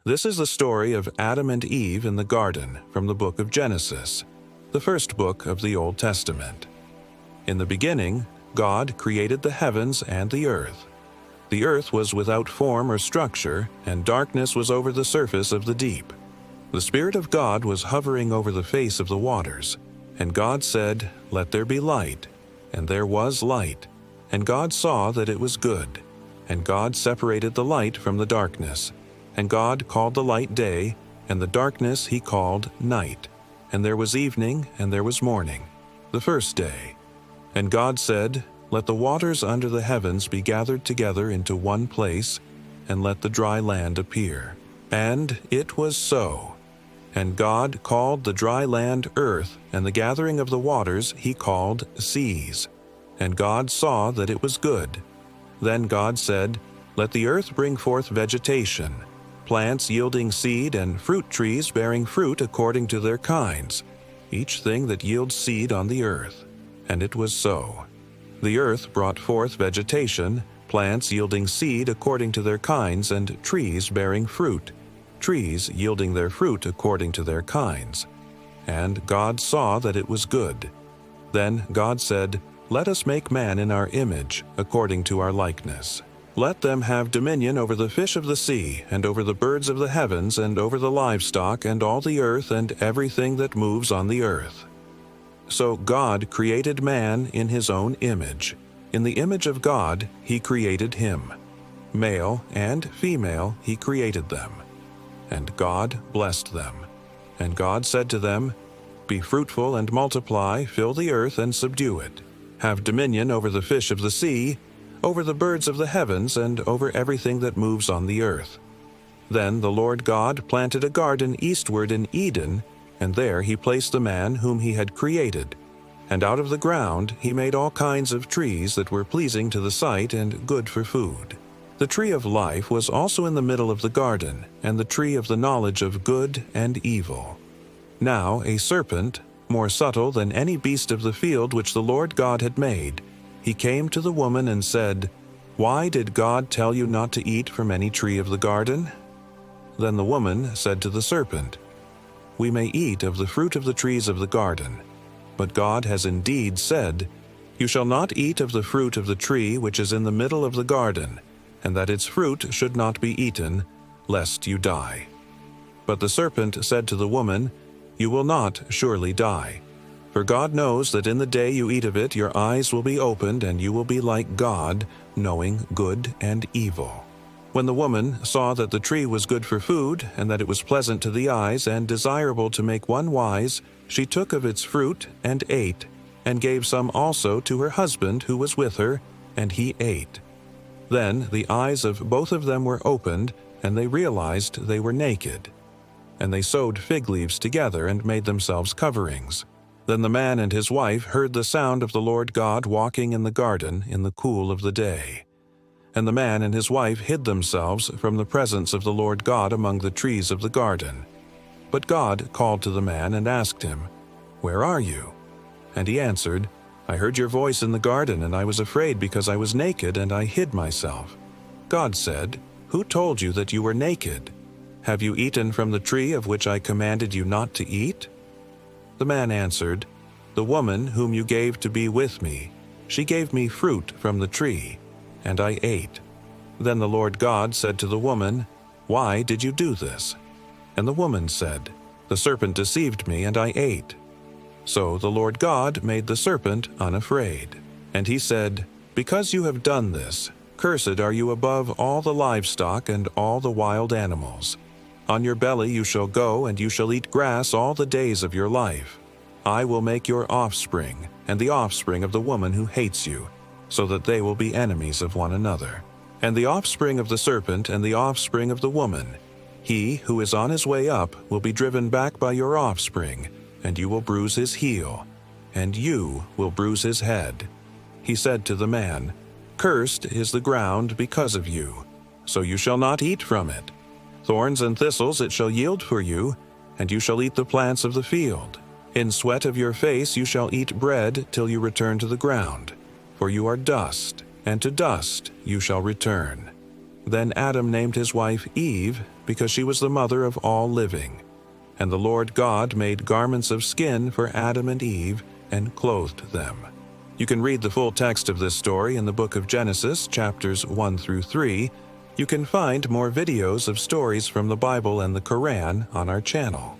This is the story of Adam and Eve in the garden from the book of Genesis, the first book of the Old Testament. In the beginning, God created the heavens and the earth. The earth was without form or structure, and darkness was over the surface of the deep. The Spirit of God was hovering over the face of the waters. And God said, "Let there be light." And there was light. And God saw that it was good. And God separated the light from the darkness. And God called the light day, and the darkness he called night. And there was evening, and there was morning, the first day. And God said, "Let the waters under the heavens be gathered together into one place, and let the dry land appear." And it was so. And God called the dry land earth, and the gathering of the waters he called seas. And God saw that it was good. Then God said, "Let the earth bring forth vegetation, plants yielding seed, and fruit trees bearing fruit according to their kinds, each thing that yields seed on the earth." And it was so. The earth brought forth vegetation, plants yielding seed according to their kinds, and trees bearing fruit, trees yielding their fruit according to their kinds. And God saw that it was good. Then God said, "Let us make man in our image, according to our likeness. Let them have dominion over the fish of the sea, and over the birds of the heavens, and over the livestock, and all the earth, and everything that moves on the earth." So God created man in his own image. In the image of God he created him. Male and female he created them. And God blessed them. And God said to them, "Be fruitful and multiply, fill the earth and subdue it. Have dominion over the fish of the sea, over the birds of the heavens, and over everything that moves on the earth." Then the Lord God planted a garden eastward in Eden, and there he placed the man whom he had created. And out of the ground he made all kinds of trees that were pleasing to the sight and good for food. The tree of life was also in the middle of the garden, and the tree of the knowledge of good and evil. Now a serpent, more subtle than any beast of the field which the Lord God had made, he came to the woman and said, "Why did God tell you not to eat from any tree of the garden?" Then the woman said to the serpent, "We may eat of the fruit of the trees of the garden. But God has indeed said, 'You shall not eat of the fruit of the tree which is in the middle of the garden, and that its fruit should not be eaten, lest you die.' But the serpent said to the woman, 'You will not surely die. For God knows that in the day you eat of it your eyes will be opened, and you will be like God, knowing good and evil.' When the woman saw that the tree was good for food, and that it was pleasant to the eyes and desirable to make one wise, she took of its fruit and ate, and gave some also to her husband who was with her, and he ate. Then the eyes of both of them were opened, and they realized they were naked. And they sewed fig leaves together and made themselves coverings. Then the man and his wife heard the sound of the Lord God walking in the garden in the cool of the day. And the man and his wife hid themselves from the presence of the Lord God among the trees of the garden. But God called to the man and asked him, "Where are you?" And he answered, "I heard your voice in the garden, and I was afraid because I was naked, and I hid myself." God said, "Who told you that you were naked? Have you eaten from the tree of which I commanded you not to eat?" The man answered, "The woman whom you gave to be with me, she gave me fruit from the tree, and I ate." Then the Lord God said to the woman, "Why did you do this?" And the woman said, "The serpent deceived me, and I ate." So the Lord God made the serpent unafraid. And he said, "Because you have done this, cursed are you above all the livestock and all the wild animals. On your belly you shall go, and you shall eat grass all the days of your life. I will make your offspring, and the offspring of the woman who hates you, so that they will be enemies of one another. And the offspring of the serpent and the offspring of the woman, he who is on his way up will be driven back by your offspring, and you will bruise his heel, and you will bruise his head." He said to the man, "Cursed is the ground because of you, so you shall not eat from it. Thorns and thistles it shall yield for you, and you shall eat the plants of the field. In sweat of your face you shall eat bread till you return to the ground, for you are dust, and to dust you shall return." Then Adam named his wife Eve because she was the mother of all living. And the Lord God made garments of skin for Adam and Eve and clothed them. You can read the full text of this story in the book of Genesis, chapters 1 through 3. You can find more videos of stories from the Bible and the Quran on our channel.